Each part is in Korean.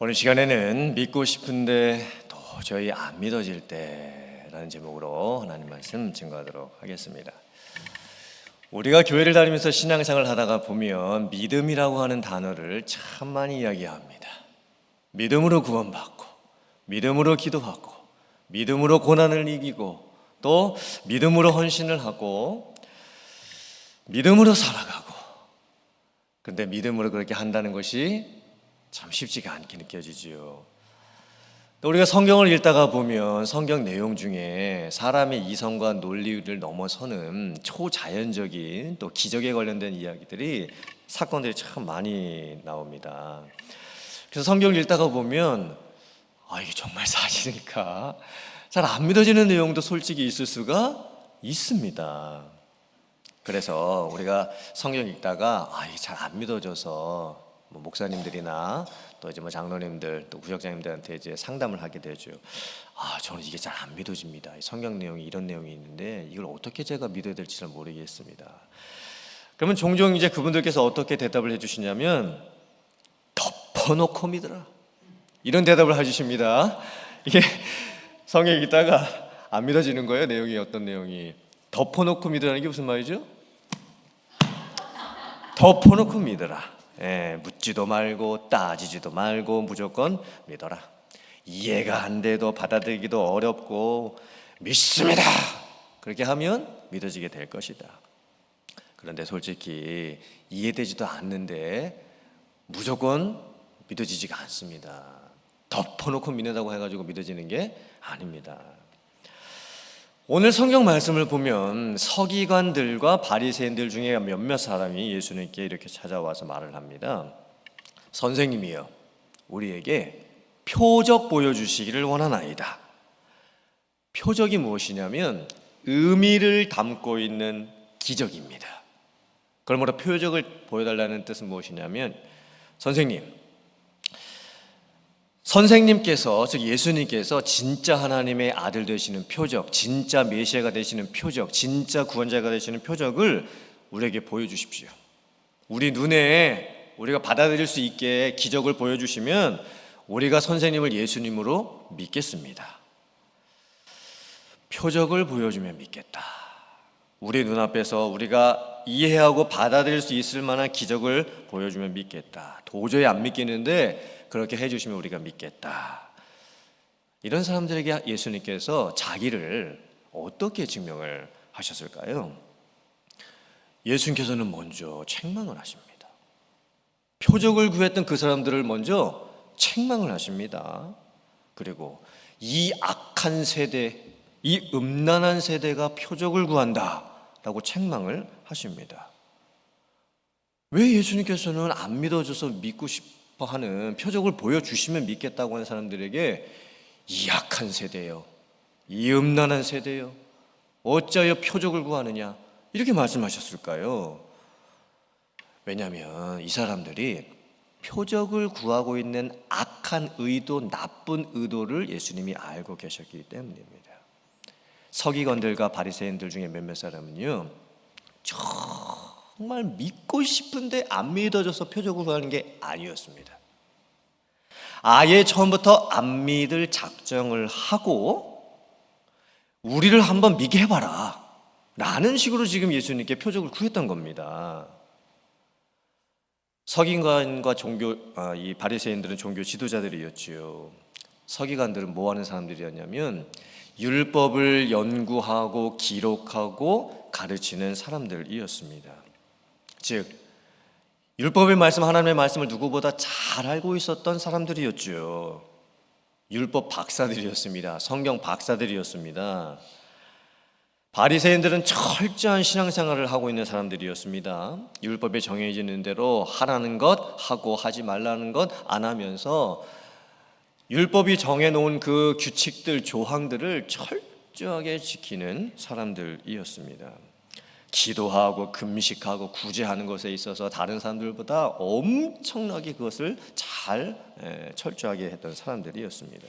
오늘 시간에는 믿고 싶은데 도저히 안 믿어질 때라는 제목으로 하나님 말씀 증거하도록 하겠습니다. 우리가 교회를 다니면서 신앙생활을 하다가 보면 믿음이라고 하는 단어를 참 많이 이야기합니다. 믿음으로 구원받고, 믿음으로 기도하고, 믿음으로 고난을 이기고, 또 믿음으로 헌신을 하고, 믿음으로 살아가고. 그런데 믿음으로 그렇게 한다는 것이 참 쉽지가 않게 느껴지지요. 또 우리가 성경을 읽다가 보면 성경 내용 중에 사람의 이성과 논리를 넘어서는 초자연적인 또 기적에 관련된 이야기들이, 사건들이 참 많이 나옵니다. 그래서 성경을 읽다가 보면 이게 정말 사실일까? 잘 안 믿어지는 내용도 솔직히 있을 수가 있습니다. 그래서 우리가 성경 읽다가 이게 잘 안 믿어져서 목사님들이나 또 이제 장로님들 또 구역장님들한테 이제 상담을 하게 되죠. 저는 이게 잘 안 믿어집니다. 성경 내용이 이런 내용이 있는데 이걸 어떻게 제가 믿어야 될지를 모르겠습니다. 그러면 종종 이제 그분들께서 어떻게 대답을 해주시냐면 덮어놓고 믿어라, 이런 대답을 해주십니다. 이게 성경 읽다가 안 믿어지는 거예요. 내용이 어떤 내용이. 덮어놓고 믿으라는 게 무슨 말이죠? 덮어놓고 믿어라. 묻지도 말고 따지지도 말고 무조건 믿어라. 이해가 안 돼도 받아들이기도 어렵고 믿습니다, 그렇게 하면 믿어지게 될 것이다. 그런데 솔직히 이해되지도 않는데 무조건 믿어지지가 않습니다. 덮어놓고 믿는다고 해가지고 믿어지는 게 아닙니다. 오늘 성경 말씀을 보면 서기관들과 바리새인들 중에 몇몇 사람이 예수님께 이렇게 찾아와서 말을 합니다. 선생님이여, 우리에게 표적 보여주시기를 원하나이다. 표적이 무엇이냐면 의미를 담고 있는 기적입니다. 그러므로 표적을 보여달라는 뜻은 무엇이냐면, 선생님께서, 즉 예수님께서 진짜 하나님의 아들 되시는 표적, 진짜 메시아가 되시는 표적, 진짜 구원자가 되시는 표적을 우리에게 보여주십시오. 우리 눈에 우리가 받아들일 수 있게 기적을 보여주시면 우리가 선생님을 예수님으로 믿겠습니다. 표적을 보여주면 믿겠다. 우리 눈앞에서 우리가 이해하고 받아들일 수 있을 만한 기적을 보여주면 믿겠다. 도저히 안 믿겠는데 그렇게 해주시면 우리가 믿겠다. 이런 사람들에게 예수님께서 자기를 어떻게 증명을 하셨을까요? 예수님께서는 먼저 책망을 하십니다. 표적을 구했던 그 사람들을 먼저 책망을 하십니다. 그리고 이 악한 세대, 이 음란한 세대가 표적을 구한다라고 책망을 하십니다. 왜 예수님께서는 안 믿어져서 믿고 하는 표적을 보여주시면 믿겠다고 하는 사람들에게 이 악한 세대요, 이 음란한 세대요, 어찌하여 표적을 구하느냐, 이렇게 말씀하셨을까요? 왜냐하면 이 사람들이 표적을 구하고 있는 악한 의도, 나쁜 의도를 예수님이 알고 계셨기 때문입니다. 서기관들과 바리새인들 중에 몇몇 사람은요, 정말 믿고 싶은데 안 믿어져서 표적을 구하는 게 아니었습니다. 아예 처음부터 안 믿을 작정을 하고 우리를 한번 믿게 해봐라 라는 식으로 지금 예수님께 표적을 구했던 겁니다. 서기관과 이 바리새인들은 종교 지도자들이었지요. 서기관들은 뭐 하는 사람들이었냐면 율법을 연구하고 기록하고 가르치는 사람들이었습니다. 즉 율법의 말씀, 하나님의 말씀을 누구보다 잘 알고 있었던 사람들이었죠. 율법 박사들이었습니다. 성경 박사들이었습니다. 바리새인들은 철저한 신앙생활을 하고 있는 사람들이었습니다. 율법에 정해지는 대로 하라는 것 하고 하지 말라는 것 안 하면서 율법이 정해놓은 그 규칙들, 조항들을 철저하게 지키는 사람들이었습니다. 기도하고 금식하고 구제하는 것에 있어서 다른 사람들보다 엄청나게 그것을 잘 철저하게 했던 사람들이었습니다.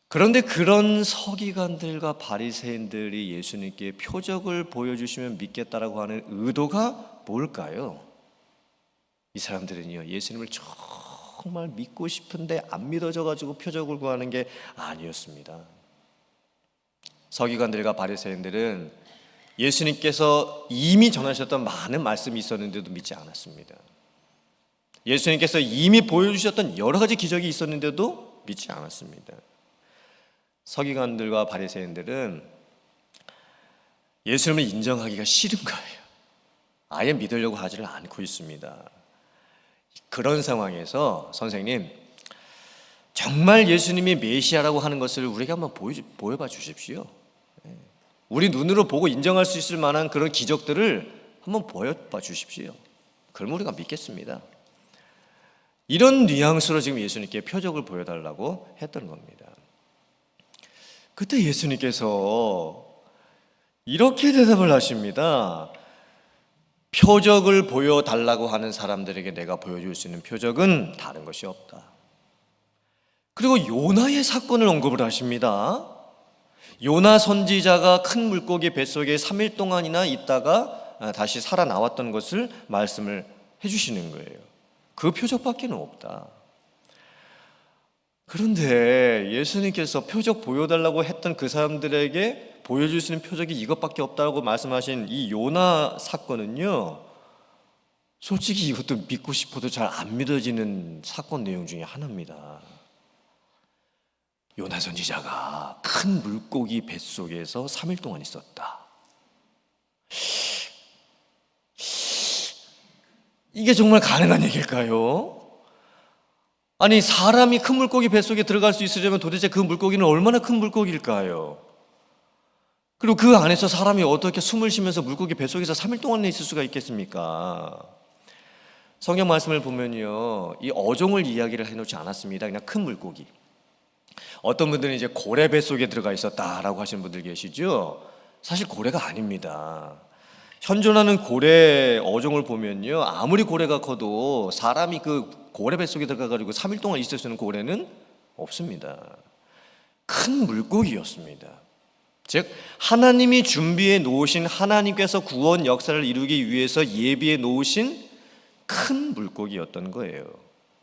그런데 그런 서기관들과 바리새인들이 예수님께 표적을 보여주시면 믿겠다라고 하는 의도가 뭘까요? 이 사람들은요, 예수님을 정말 믿고 싶은데 안 믿어져가지고 표적을 구하는 게 아니었습니다. 서기관들과 바리새인들은 예수님께서 이미 전하셨던 많은 말씀이 있었는데도 믿지 않았습니다. 예수님께서 이미 보여주셨던 여러 가지 기적이 있었는데도 믿지 않았습니다. 서기관들과 바리새인들은 예수님을 인정하기가 싫은 거예요. 아예 믿으려고 하지를 않고 있습니다. 그런 상황에서 선생님, 정말 예수님이 메시아라고 하는 것을 우리에게 한번 보여봐 주십시오. 우리 눈으로 보고 인정할 수 있을 만한 그런 기적들을 한번 보여봐 주십시오. 그럼 우리가 믿겠습니다. 이런 뉘앙스로 지금 예수님께 표적을 보여달라고 했던 겁니다. 그때 예수님께서 이렇게 대답을 하십니다. 표적을 보여달라고 하는 사람들에게 내가 보여줄 수 있는 표적은 다른 것이 없다. 그리고 요나의 사건을 언급을 하십니다. 요나 선지자가 큰 물고기 뱃속에 3일 동안이나 있다가 다시 살아나왔던 것을 말씀을 해주시는 거예요. 그 표적밖에 없다. 그런데 예수님께서 표적 보여달라고 했던 그 사람들에게 보여줄 수 있는 표적이 이것밖에 없다고 말씀하신 이 요나 사건은요, 솔직히 이것도 믿고 싶어도 잘 안 믿어지는 사건 내용 중에 하나입니다. 요나 선지자가 큰 물고기 뱃속에서 3일 동안 있었다. 이게 정말 가능한 얘기일까요? 아니, 사람이 큰 물고기 뱃속에 들어갈 수 있으려면 도대체 그 물고기는 얼마나 큰 물고기일까요? 그리고 그 안에서 사람이 어떻게 숨을 쉬면서 물고기 뱃속에서 3일 동안 있을 수가 있겠습니까? 성경 말씀을 보면요, 이 어종을 이야기를 해놓지 않았습니다. 그냥 큰 물고기. 어떤 분들은 이제 고래 뱃속에 들어가 있었다라고 하시는 분들 계시죠? 사실 고래가 아닙니다. 현존하는 고래 어종을 보면요, 아무리 고래가 커도 사람이 그 고래 뱃속에 들어가가지고 3일 동안 있을 수 있는 고래는 없습니다. 큰 물고기였습니다. 즉 하나님이 준비해 놓으신, 하나님께서 구원 역사를 이루기 위해서 예비해 놓으신 큰 물고기였던 거예요.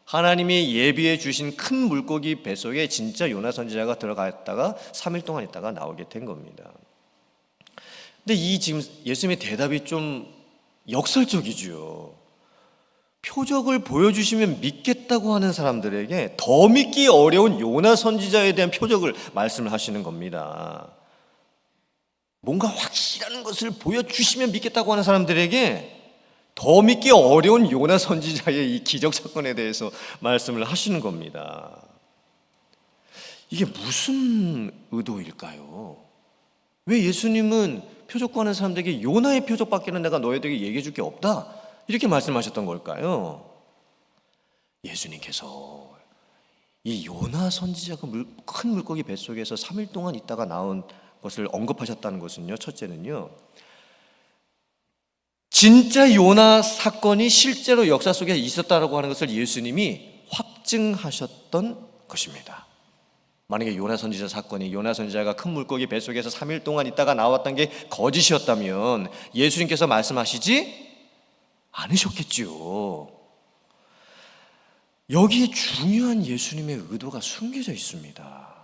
하나님이 예비해 주신 큰 물고기 뱃속에 진짜 요나 선지자가 들어갔다가 3일 동안 있다가 나오게 된 겁니다. 근데 이 지금 예수님의 대답이 좀 역설적이죠. 표적을 보여주시면 믿겠다고 하는 사람들에게 더 믿기 어려운 요나 선지자에 대한 표적을 말씀을 하시는 겁니다. 뭔가 확실한 것을 보여주시면 믿겠다고 하는 사람들에게 더 믿기 어려운 요나 선지자의 이 기적 사건에 대해서 말씀을 하시는 겁니다. 이게 무슨 의도일까요? 왜 예수님은 표적 구하는 사람들에게 요나의 표적밖에는 내가 너희들에게 얘기해 줄 게 없다, 이렇게 말씀하셨던 걸까요? 예수님께서 이 요나 선지자가 큰 물고기 뱃속에서 3일 동안 있다가 나온 것을 언급하셨다는 것은요, 첫째는요, 진짜 요나 사건이 실제로 역사 속에 있었다라고 하는 것을 예수님이 확증하셨던 것입니다. 만약에 요나 선지자 사건이, 요나 선지자가 큰 물고기 뱃속에서 3일 동안 있다가 나왔던 게 거짓이었다면 예수님께서 말씀하시지 않으셨겠죠. 여기에 중요한 예수님의 의도가 숨겨져 있습니다.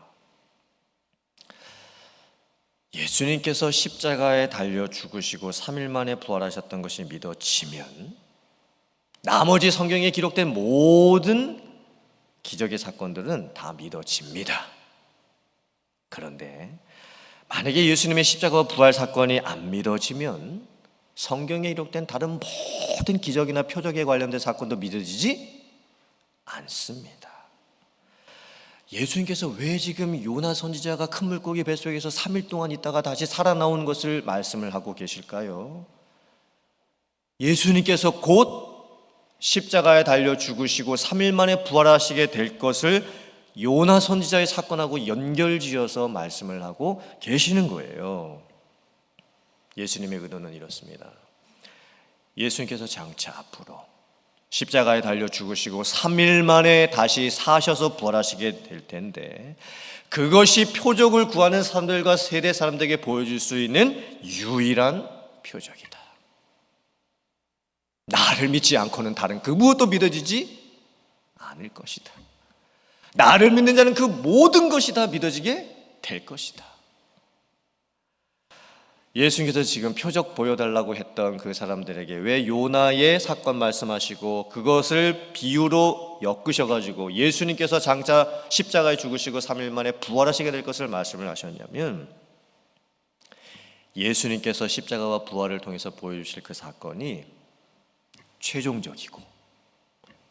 예수님께서 십자가에 달려 죽으시고 3일 만에 부활하셨던 것이 믿어지면 나머지 성경에 기록된 모든 기적의 사건들은 다 믿어집니다. 그런데 만약에 예수님의 십자가와 부활 사건이 안 믿어지면 성경에 기록된 다른 모든 기적이나 표적에 관련된 사건도 믿어지지 않습니다. 예수님께서 왜 지금 요나 선지자가 큰 물고기 뱃속에서 3일 동안 있다가 다시 살아나온 것을 말씀을 하고 계실까요? 예수님께서 곧 십자가에 달려 죽으시고 3일 만에 부활하시게 될 것을 요나 선지자의 사건하고 연결지어서 말씀을 하고 계시는 거예요. 예수님의 의도는 이렇습니다. 예수님께서 장차 앞으로 십자가에 달려 죽으시고 3일 만에 다시 사셔서 부활하시게 될 텐데, 그것이 표적을 구하는 사람들과 세대 사람들에게 보여줄 수 있는 유일한 표적이다. 나를 믿지 않고는 다른 그 무엇도 믿어지지 않을 것이다. 나를 믿는 자는 그 모든 것이 다 믿어지게 될 것이다. 예수님께서 지금 표적 보여달라고 했던 그 사람들에게 왜 요나의 사건 말씀하시고 그것을 비유로 엮으셔가지고 예수님께서 장차 십자가에 죽으시고 3일 만에 부활하시게 될 것을 말씀을 하셨냐면, 예수님께서 십자가와 부활을 통해서 보여주실 그 사건이 최종적이고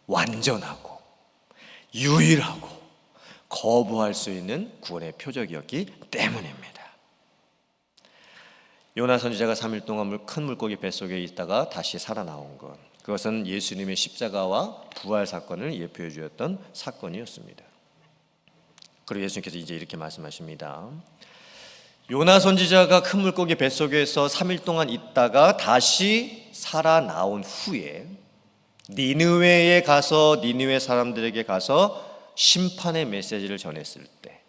완전하고 유일하고 거부할 수 있는 구원의 표적이었기 때문입니다. 요나 선지자가 3일 동안 큰 물고기 뱃속에 있다가 다시 살아나온 것, 그것은 예수님의 십자가와 부활 사건을 예표해 주었던 사건이었습니다. 그리고 예수님께서 이제 이렇게 말씀하십니다. 요나 선지자가 큰 물고기 뱃속에서 3일 동안 있다가 다시 살아나온 후에 니느웨에 가서 니느웨 사람들에게 가서 심판의 메시지를 전했을 때,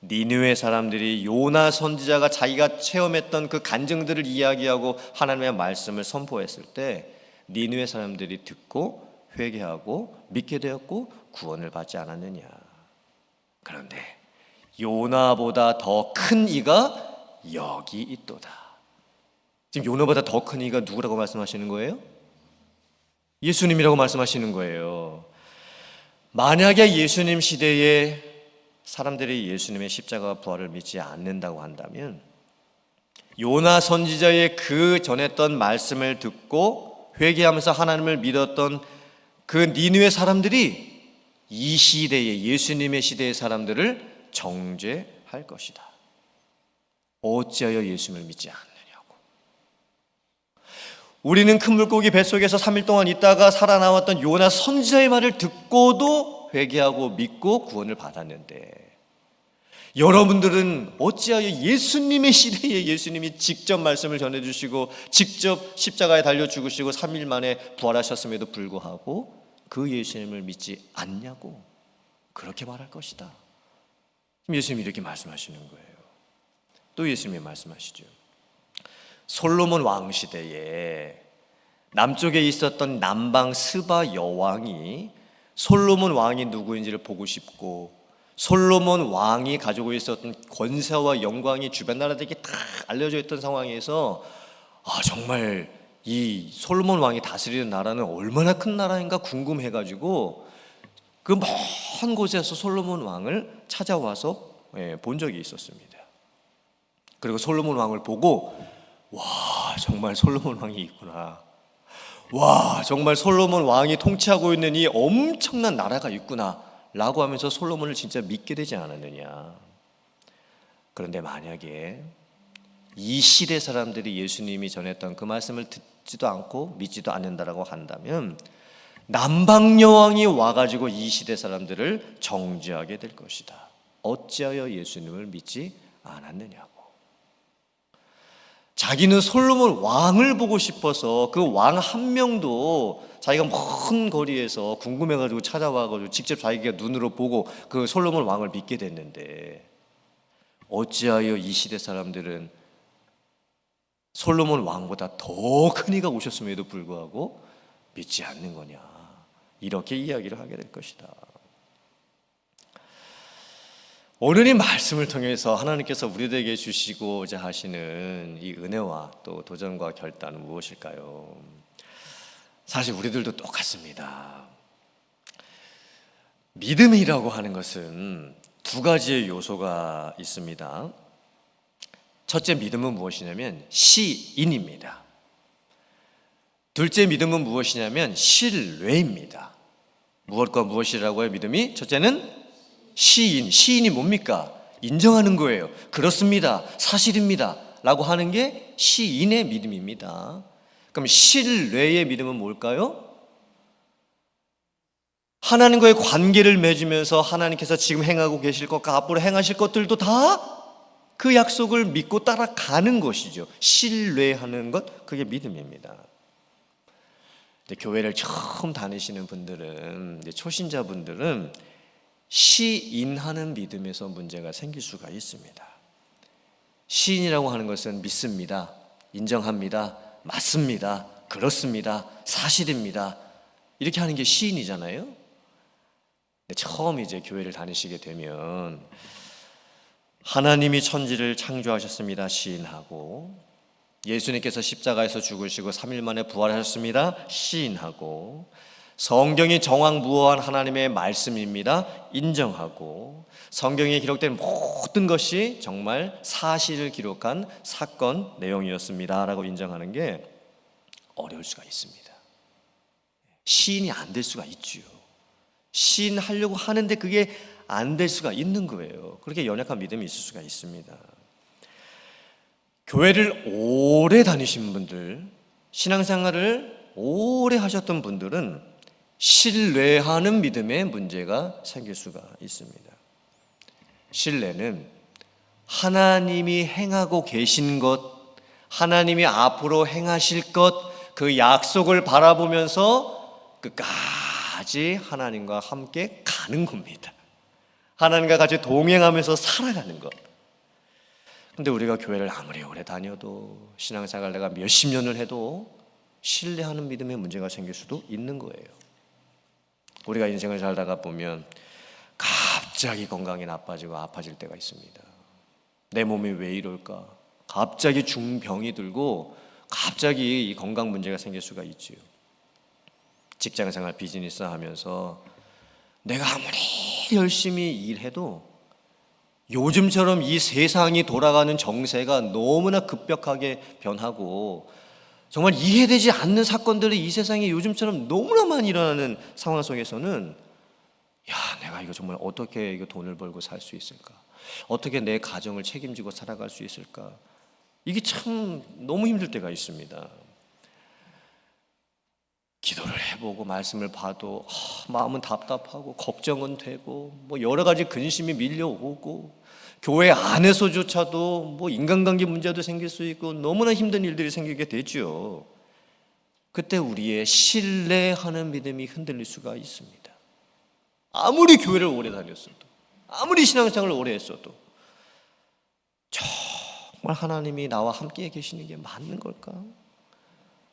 니느웨 사람들이 요나 선지자가 자기가 체험했던 그 간증들을 이야기하고 하나님의 말씀을 선포했을 때 니느웨 사람들이 듣고 회개하고 믿게 되었고 구원을 받지 않았느냐. 그런데 요나보다 더 큰 이가 여기 있도다. 지금 요나보다 더 큰 이가 누구라고 말씀하시는 거예요? 예수님이라고 말씀하시는 거예요. 만약에 예수님 시대에 사람들이 예수님의 십자가와 부활을 믿지 않는다고 한다면, 요나 선지자의 그 전했던 말씀을 듣고 회개하면서 하나님을 믿었던 그 니느웨 사람들이 이 시대에, 예수님의 시대의 사람들을 정죄할 것이다. 어찌하여 예수님을 믿지 않느냐고. 우리는 큰 물고기 뱃속에서 3일 동안 있다가 살아나왔던 요나 선지자의 말을 듣고도 회개하고 믿고 구원을 받았는데, 여러분들은 어찌하여 예수님의 시대에 예수님이 직접 말씀을 전해주시고 직접 십자가에 달려 죽으시고 3일 만에 부활하셨음에도 불구하고 그 예수님을 믿지 않냐고 그렇게 말할 것이다. 예수님이 이렇게 말씀하시는 거예요. 또 예수님이 말씀하시죠. 솔로몬 왕 시대에 남쪽에 있었던 남방 스바 여왕이 솔로몬 왕이 누구인지를 보고 싶고, 솔로몬 왕이 가지고 있었던 권세와 영광이 주변 나라들에게 다 알려져 있던 상황에서 정말 이 솔로몬 왕이 다스리는 나라는 얼마나 큰 나라인가 궁금해가지고 그 먼 곳에서 솔로몬 왕을 찾아와서 본 적이 있었습니다. 그리고 솔로몬 왕을 보고 와, 정말 솔로몬 왕이 있구나. 와, 정말 솔로몬 왕이 통치하고 있는 이 엄청난 나라가 있구나 라고 하면서 솔로몬을 진짜 믿게 되지 않았느냐. 그런데 만약에 이 시대 사람들이 예수님이 전했던 그 말씀을 듣지도 않고 믿지도 않는다라고 한다면 남방 여왕이 와가지고 이 시대 사람들을 정죄하게 될 것이다. 어찌하여 예수님을 믿지 않았느냐고. 자기는 솔로몬 왕을 보고 싶어서 그 왕 한 명도 자기가 먼 거리에서 궁금해가지고 찾아와가지고 직접 자기가 눈으로 보고 그 솔로몬 왕을 믿게 됐는데, 어찌하여 이 시대 사람들은 솔로몬 왕보다 더 큰 이가 오셨음에도 불구하고 믿지 않는 거냐. 이렇게 이야기를 하게 될 것이다. 오늘 이 말씀을 통해서 하나님께서 우리들에게 주시고자 하시는 이 은혜와 또 도전과 결단은 무엇일까요? 사실 우리들도 똑같습니다. 믿음이라고 하는 것은 두 가지의 요소가 있습니다. 첫째 믿음은 무엇이냐면 시인입니다. 둘째 믿음은 무엇이냐면 신뢰입니다. 무엇과 무엇이라고요? 믿음이 첫째는 시인이 뭡니까? 인정하는 거예요. 그렇습니다, 사실입니다 라고 하는 게 시인의 믿음입니다. 그럼 신뢰의 믿음은 뭘까요? 하나님과의 관계를 맺으면서 하나님께서 지금 행하고 계실 것과 앞으로 행하실 것들도 다 그 약속을 믿고 따라가는 것이죠. 신뢰하는 것, 그게 믿음입니다. 교회를 처음 다니시는 분들은, 초신자분들은 시인하는 믿음에서 문제가 생길 수가 있습니다. 시인이라고 하는 것은 믿습니다, 인정합니다, 맞습니다, 그렇습니다, 사실입니다 이렇게 하는 게 시인이잖아요. 처음 이제 교회를 다니시게 되면 하나님이 천지를 창조하셨습니다 시인하고, 예수님께서 십자가에서 죽으시고 3일 만에 부활하셨습니다 시인하고, 성경이 정황무어한 하나님의 말씀입니다 인정하고, 성경에 기록된 모든 것이 정말 사실을 기록한 사건 내용이었습니다 라고 인정하는 게 어려울 수가 있습니다. 시인이 안 될 수가 있죠. 시인하려고 하는데 그게 안 될 수가 있는 거예요. 그렇게 연약한 믿음이 있을 수가 있습니다. 교회를 오래 다니신 분들, 신앙생활을 오래 하셨던 분들은 신뢰하는 믿음에 문제가 생길 수가 있습니다. 신뢰는 하나님이 행하고 계신 것, 하나님이 앞으로 행하실 것, 그 약속을 바라보면서 끝까지 하나님과 함께 가는 겁니다. 하나님과 같이 동행하면서 살아가는 것. 근데 우리가 교회를 아무리 오래 다녀도, 신앙생활 내가 몇십 년을 해도 신뢰하는 믿음에 문제가 생길 수도 있는 거예요. 우리가 인생을 살다가 보면 갑자기 건강이 나빠지고 아파질 때가 있습니다. 내 몸이 왜 이럴까? 갑자기 중병이 들고 갑자기 이 건강 문제가 생길 수가 있지요. 직장생활, 비즈니스 하면서 내가 아무리 열심히 일해도 요즘처럼 이 세상이 돌아가는 정세가 너무나 급격하게 변하고 정말 이해되지 않는 사건들이 이 세상에 요즘처럼 너무나 많이 일어나는 상황 속에서는 내가 이거 정말 어떻게 이거 돈을 벌고 살 수 있을까? 어떻게 내 가정을 책임지고 살아갈 수 있을까? 이게 참 너무 힘들 때가 있습니다. 기도를 해보고 말씀을 봐도 마음은 답답하고 걱정은 되고 뭐 여러 가지 근심이 밀려오고, 교회 안에서조차도 뭐 인간관계 문제도 생길 수 있고 너무나 힘든 일들이 생기게 되죠. 그때 우리의 신뢰하는 믿음이 흔들릴 수가 있습니다. 아무리 교회를 오래 다녔어도, 아무리 신앙생활을 오래 했어도 정말 하나님이 나와 함께 계시는 게 맞는 걸까?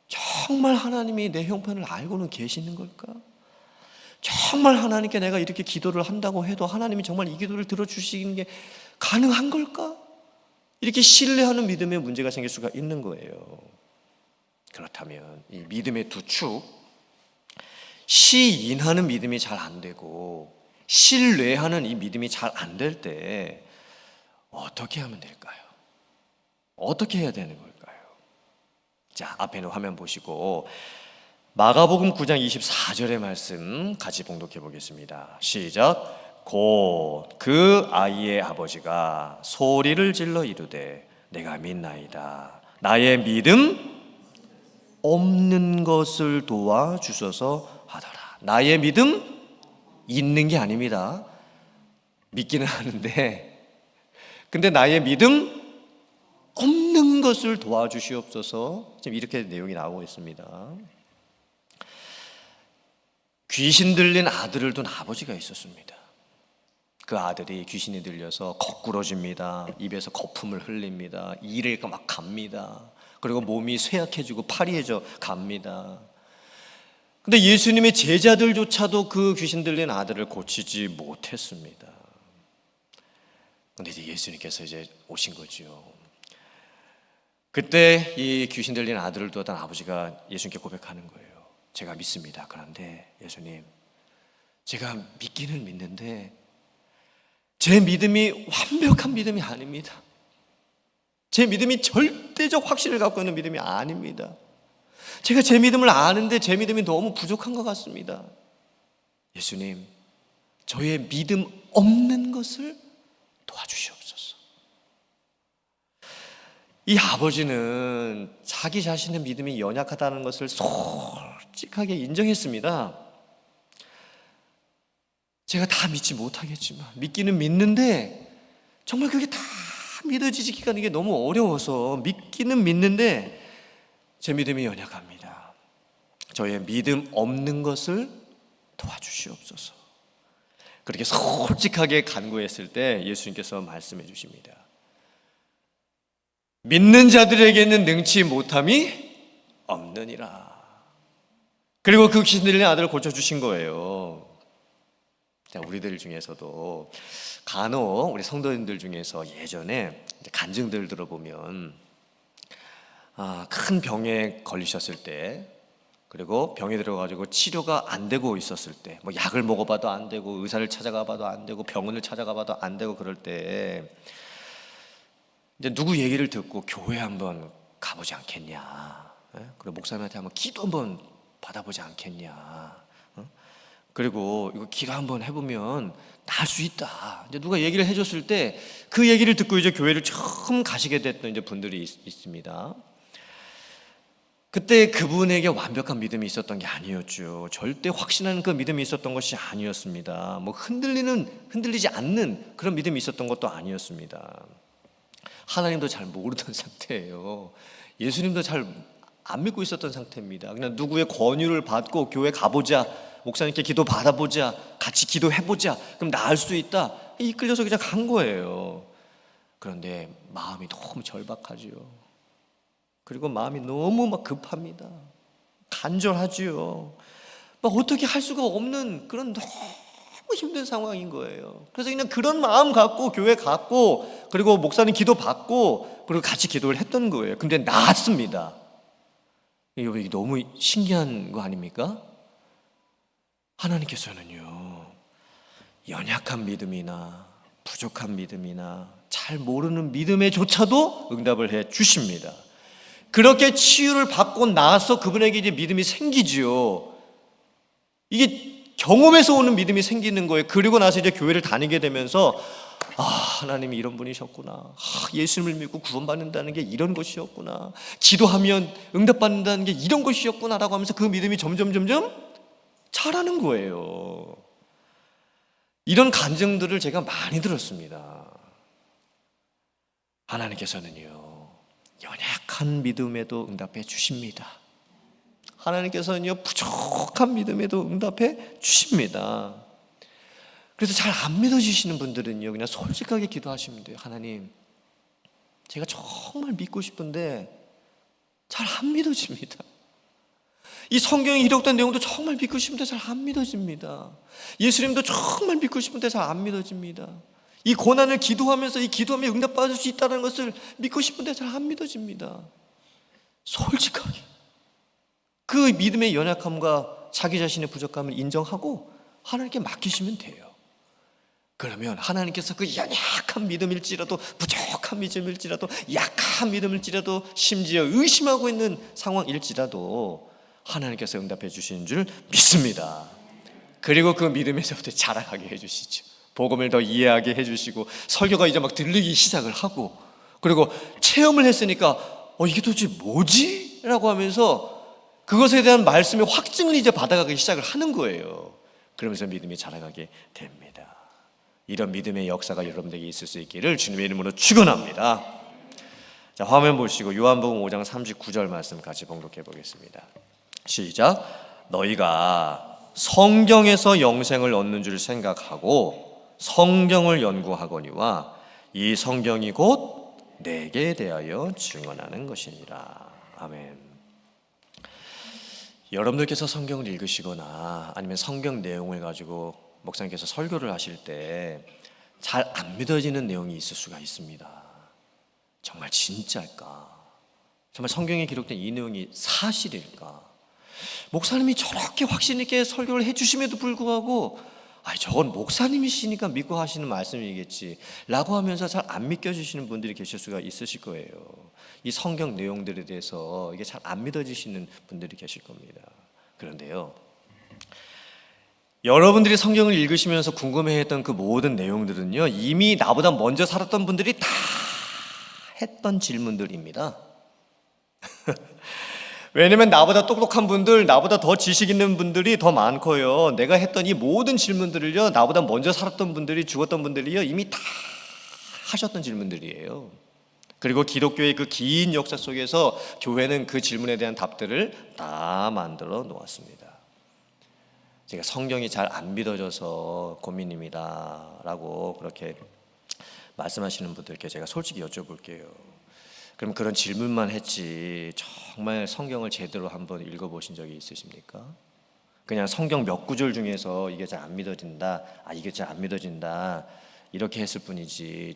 정말 하나님이 내 형편을 알고는 계시는 걸까? 정말 하나님께 내가 이렇게 기도를 한다고 해도 하나님이 정말 이 기도를 들어주시는 게 가능한 걸까? 이렇게 신뢰하는 믿음에 문제가 생길 수가 있는 거예요. 그렇다면 이 믿음의 두 축, 시인하는 믿음이 잘 안 되고 신뢰하는 이 믿음이 잘 안 될 때 어떻게 하면 될까요? 어떻게 해야 되는 걸까요? 자, 앞에 있는 화면 보시고 마가복음 9장 24절의 말씀 같이 봉독해 보겠습니다. 시작. 곧 그 아이의 아버지가 소리를 질러 이르되 내가 믿나이다. 나의 믿음 없는 것을 도와주소서 하더라. 나의 믿음 있는 게 아닙니다. 믿기는 하는데, 근데 나의 믿음 없는 것을 도와주시옵소서. 지금 이렇게 내용이 나오고 있습니다. 귀신 들린 아들을 둔 아버지가 있었습니다. 그 아들이 귀신이 들려서 거꾸러집니다. 입에서 거품을 흘립니다. 이를 막 갑니다. 그리고 몸이 쇠약해지고 파리해져 갑니다. 근데 예수님의 제자들조차도 그 귀신 들린 아들을 고치지 못했습니다. 근데 이제 예수님께서 이제 오신 거죠. 그때 이 귀신 들린 아들을 두었던 아버지가 예수님께 고백하는 거예요. 제가 믿습니다. 그런데 예수님, 제가 믿기는 믿는데 제 믿음이 완벽한 믿음이 아닙니다. 제 믿음이 절대적 확신을 갖고 있는 믿음이 아닙니다. 제가 제 믿음을 아는데 제 믿음이 너무 부족한 것 같습니다. 예수님, 저의 믿음 없는 것을 도와주시옵소서. 이 아버지는 자기 자신의 믿음이 연약하다는 것을 솔직하게 인정했습니다. 제가 다 믿지 못하겠지만, 믿기는 믿는데 정말 그게 다 믿어지기가 이게 너무 어려워서 믿기는 믿는데 제 믿음이 연약합니다. 저의 믿음 없는 것을 도와주시옵소서. 그렇게 솔직하게 간구했을 때 예수님께서 말씀해 주십니다. 믿는 자들에게는 능치 못함이 없느니라. 그리고 그 귀신 들린 아들을 고쳐주신 거예요. 자, 우리들 중에서도 간혹 우리 성도님들 중에서 예전에 이제 간증들 들어보면 큰 병에 걸리셨을 때, 그리고 병에 들어가지고 치료가 안 되고 있었을 때, 뭐 약을 먹어봐도 안 되고 의사를 찾아가봐도 안 되고 병원을 찾아가봐도 안 되고 그럴 때 이제 누구 얘기를 듣고 교회 한번 가보지 않겠냐, 그리고 목사님한테 한번 기도 한번 받아보지 않겠냐, 그리고 이거 기도 한번 해보면 나을 수 있다. 이제 누가 얘기를 해줬을 때 그 얘기를 듣고 이제 교회를 처음 가시게 됐던 이제 분들이 있습니다. 그때 그분에게 완벽한 믿음이 있었던 게 아니었죠. 절대 확신하는 그 믿음이 있었던 것이 아니었습니다. 뭐 흔들리지 않는 그런 믿음이 있었던 것도 아니었습니다. 하나님도 잘 모르던 상태예요. 예수님도 잘 안 믿고 있었던 상태입니다. 그냥 누구의 권유를 받고 교회 가보자, 목사님께 기도 받아보자, 같이 기도해보자, 그럼 나을 수 있다, 이끌려서 그냥 간 거예요. 그런데 마음이 너무 절박하지요. 그리고 마음이 너무 막 급합니다. 간절하지요. 막 어떻게 할 수가 없는 그런 너무 힘든 상황인 거예요. 그래서 그냥 그런 마음 갖고 교회 갔고, 그리고 목사님 기도 받고, 그리고 같이 기도를 했던 거예요. 근데 나았습니다. 이게 너무 신기한 거 아닙니까? 하나님께서는요, 연약한 믿음이나 부족한 믿음이나 잘 모르는 믿음에조차도 응답을 해 주십니다. 그렇게 치유를 받고 나서 그분에게 이제 믿음이 생기지요. 이게 경험에서 오는 믿음이 생기는 거예요. 그리고 나서 이제 교회를 다니게 되면서 하나님이 이런 분이셨구나, 예수님을 믿고 구원받는다는 게 이런 것이었구나, 기도하면 응답받는다는 게 이런 것이었구나 라고 하면서 그 믿음이 점점 자라는 거예요. 이런 간증들을 제가 많이 들었습니다. 하나님께서는요, 연약한 믿음에도 응답해 주십니다. 하나님께서는요, 부족한 믿음에도 응답해 주십니다. 그래서 잘 안 믿어지시는 분들은요, 그냥 솔직하게 기도하시면 돼요. 하나님, 제가 정말 믿고 싶은데 잘 안 믿어집니다. 이 성경에 기록된 내용도 정말 믿고 싶은데 잘 안 믿어집니다. 예수님도 정말 믿고 싶은데 잘 안 믿어집니다. 이 고난을 기도하면서 이 기도하면 응답받을 수 있다는 것을 믿고 싶은데 잘 안 믿어집니다. 솔직하게 그 믿음의 연약함과 자기 자신의 부족함을 인정하고 하나님께 맡기시면 돼요. 그러면 하나님께서 그 연약한 믿음일지라도, 부족한 믿음일지라도, 약한 믿음일지라도, 심지어 의심하고 있는 상황일지라도 하나님께서 응답해 주시는 줄 믿습니다. 그리고 그 믿음에서부터 자라가게 해주시죠. 복음을 더 이해하게 해주시고, 설교가 이제 막 들리기 시작을 하고, 그리고 체험을 했으니까 이게 도대체 뭐지? 라고 하면서 그것에 대한 말씀의 확증을 이제 받아가기 시작을 하는 거예요. 그러면서 믿음이 자라가게 됩니다. 이런 믿음의 역사가 여러분에게 있을 수 있기를 주님의 이름으로 축원합니다. 자, 화면 보시고 요한복음 5장 39절 말씀 같이 봉독해 보겠습니다. 시작. 너희가 성경에서 영생을 얻는 줄 생각하고 성경을 연구하거니와 이 성경이 곧 내게 대하여 증언하는 것이니라. 아멘. 여러분들께서 성경을 읽으시거나 아니면 성경 내용을 가지고 목사님께서 설교를 하실 때 잘 안 믿어지는 내용이 있을 수가 있습니다. 정말 진짜일까? 정말 성경에 기록된 이 내용이 사실일까? 목사님이 저렇게 확신 있게 설교를 해주심에도 불구하고 저건 목사님이시니까 믿고 하시는 말씀이겠지 라고 하면서 잘 안 믿겨지시는 분들이 계실 수가 있으실 거예요. 이 성경 내용들에 대해서 이게 잘 안 믿어지시는 분들이 계실 겁니다. 그런데요, 여러분들이 성경을 읽으시면서 궁금해했던 그 모든 내용들은요, 이미 나보다 먼저 살았던 분들이 다 했던 질문들입니다. 왜냐면 나보다 똑똑한 분들, 나보다 더 지식 있는 분들이 더 많고요, 내가 했던 이 모든 질문들을요, 나보다 먼저 살았던 분들이, 죽었던 분들이요, 이미 다 하셨던 질문들이에요. 그리고 기독교의 그 긴 역사 속에서 교회는 그 질문에 대한 답들을 다 만들어 놓았습니다. 제가 성경이 잘 안 믿어져서 고민입니다 라고 그렇게 말씀하시는 분들께 제가 솔직히 여쭤볼게요. 그럼 그런 질문만 했지 정말 성경을 제대로 한번 읽어보신 적이 있으십니까? 그냥 성경 몇 구절 중에서 이게 잘 안 믿어진다, 이게 잘 안 믿어진다 이렇게 했을 뿐이지,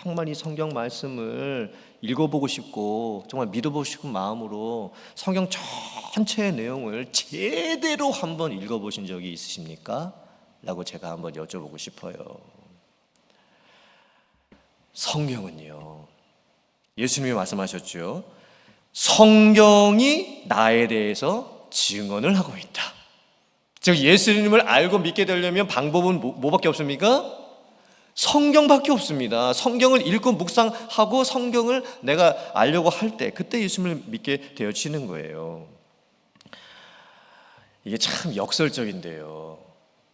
정말 이 성경 말씀을 읽어보고 싶고 정말 믿어보고 싶은 마음으로 성경 전체의 내용을 제대로 한번 읽어보신 적이 있으십니까? 라고 제가 한번 여쭤보고 싶어요. 성경은요, 예수님이 말씀하셨죠. 성경이 나에 대해서 증언을 하고 있다. 즉 예수님을 알고 믿게 되려면 방법은 뭐밖에 없습니까? 성경밖에 없습니다. 성경을 읽고 묵상하고 성경을 내가 알려고 할 때, 그때 예수님을 믿게 되어지는 거예요. 이게 참 역설적인데요,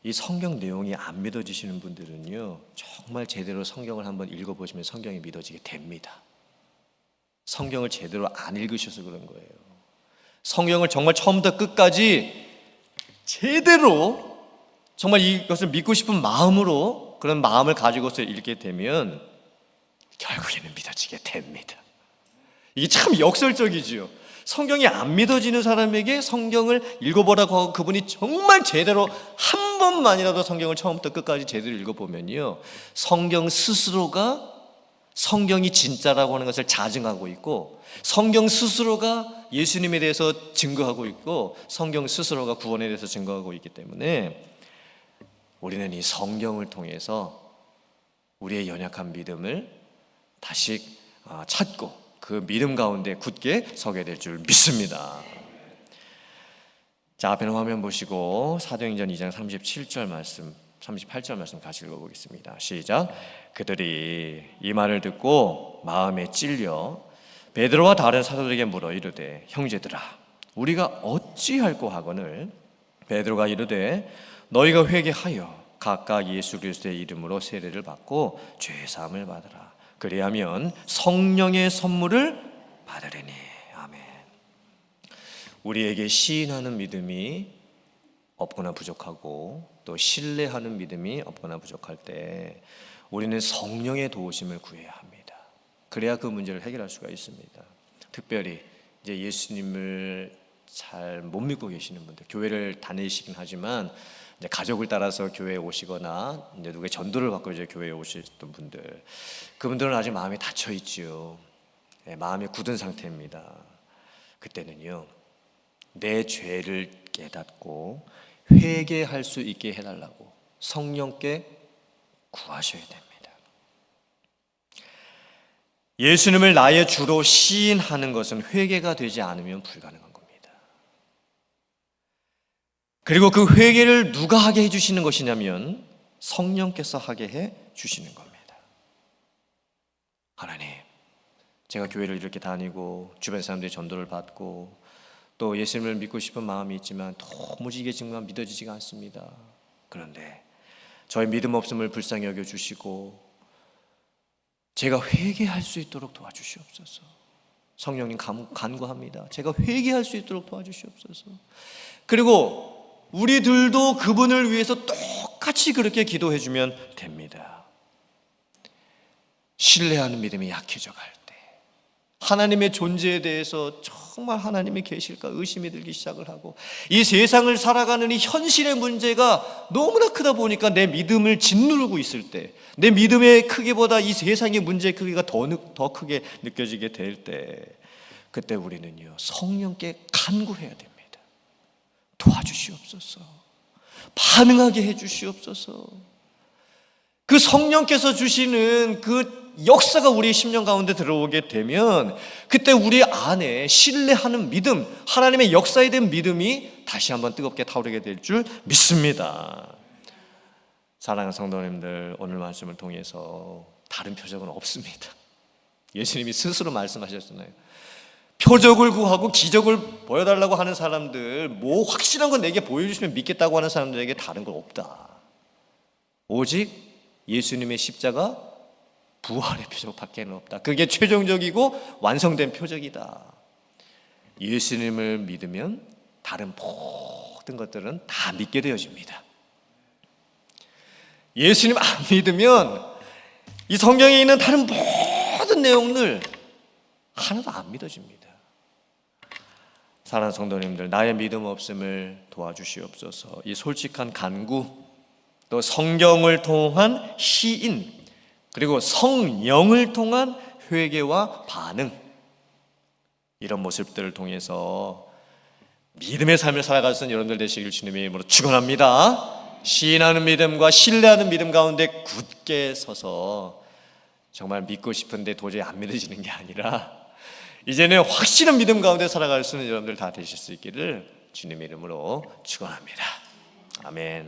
이 성경 내용이 안 믿어지시는 분들은요, 정말 제대로 성경을 한번 읽어보시면 성경이 믿어지게 됩니다. 성경을 제대로 안 읽으셔서 그런 거예요. 성경을 정말 처음부터 끝까지 제대로 정말 이것을 믿고 싶은 마음으로, 그런 마음을 가지고서 읽게 되면 결국에는 믿어지게 됩니다. 이게 참 역설적이지요. 성경이 안 믿어지는 사람에게 성경을 읽어보라고 하고 그분이 정말 제대로 한 번만이라도 성경을 처음부터 끝까지 제대로 읽어보면요, 성경 스스로가 성경이 진짜라고 하는 것을 자증하고 있고, 성경 스스로가 예수님에 대해서 증거하고 있고, 성경 스스로가 구원에 대해서 증거하고 있기 때문에 우리는 이 성경을 통해서 우리의 연약한 믿음을 다시 찾고 그 믿음 가운데 굳게 서게 될 줄 믿습니다. 자, 앞에는 화면 보시고 사도행전 2장 37절 말씀, 38절 말씀 같이 읽어보겠습니다. 시작. 그들이 이 말을 듣고 마음에 찔려 베드로와 다른 사도들에게 물어 이르되, 형제들아, 우리가 어찌할꼬 하거늘? 베드로가 이르되, 너희가 회개하여 각각 예수 그리스도의 이름으로 세례를 받고 죄 사함을 받으라. 그리하면 성령의 선물을 받으리니. 아멘. 우리에게 시인하는 믿음이 없거나 부족하고 또 신뢰하는 믿음이 없거나 부족할 때 우리는 성령의 도우심을 구해야 합니다. 그래야 그 문제를 해결할 수가 있습니다. 특별히 이제 예수님을 잘 못 믿고 계시는 분들, 교회를 다니시긴 하지만 이제 가족을 따라서 교회에 오시거나 이제 누구의 전도를 받고 이제 교회에 오셨던 분들, 그분들은 아직 마음이 닫혀 있지요. 마음이 굳은 상태입니다. 그때는요, 내 죄를 깨닫고 회개할 수 있게 해달라고 성령께 구하셔야 됩니다. 예수님을 나의 주로 시인하는 것은 회개가 되지 않으면 불가능한 겁니다. 그리고 그 회개를 누가 하게 해주시는 것이냐면 성령께서 하게 해주시는 겁니다. 하나님, 제가 교회를 이렇게 다니고 주변 사람들이 전도를 받고 또 예수님을 믿고 싶은 마음이 있지만 도무지 이게 정말 믿어지지가 않습니다. 그런데 저의 믿음 없음을 불쌍히 여겨주시고 제가 회개할 수 있도록 도와주시옵소서. 성령님 간구합니다. 제가 회개할 수 있도록 도와주시옵소서. 그리고 우리들도 그분을 위해서 똑같이 그렇게 기도해주면 됩니다. 신뢰하는 믿음이 약해져 갈 때, 하나님의 존재에 대해서 정말 하나님이 계실까 의심이 들기 시작을 하고, 이 세상을 살아가는 이 현실의 문제가 너무나 크다 보니까 내 믿음을 짓누르고 있을 때, 내 믿음의 크기보다 이 세상의 문제의 크기가 더 크게 느껴지게 될 때, 그때 우리는요, 성령께 간구해야 됩니다. 도와주시옵소서. 반응하게 해주시옵소서. 그 성령께서 주시는 그 역사가 우리의 심령 가운데 들어오게 되면 그때 우리 안에 신뢰하는 믿음, 하나님의 역사에 대한 믿음이 다시 한번 뜨겁게 타오르게 될 줄 믿습니다. 사랑하는 성도님들, 오늘 말씀을 통해서 다른 표적은 없습니다. 예수님이 스스로 말씀하셨잖아요. 표적을 구하고 기적을 보여달라고 하는 사람들, 뭐 확실한 건 내게 보여주시면 믿겠다고 하는 사람들에게 다른 건 없다. 오직 예수님의 십자가 부활의 표적밖에 없다. 그게 최종적이고 완성된 표적이다. 예수님을 믿으면 다른 모든 것들은 다 믿게 되어집니다. 예수님 안 믿으면 이 성경에 있는 다른 모든 내용들 하나도 안 믿어집니다. 사랑하는 성도님들, 나의 믿음 없음을 도와주시옵소서. 이 솔직한 간구, 또 성경을 통한 시인, 그리고 성령을 통한 회개와 반응, 이런 모습들을 통해서 믿음의 삶을 살아갈 수 있는 여러분들 되시길 주님의 이름으로 축원합니다. 시인하는 믿음과 신뢰하는 믿음 가운데 굳게 서서 정말 믿고 싶은데 도저히 안 믿어지는 게 아니라 이제는 확실한 믿음 가운데 살아갈 수 있는 여러분들 다 되실 수 있기를 주님의 이름으로 축원합니다. 아멘.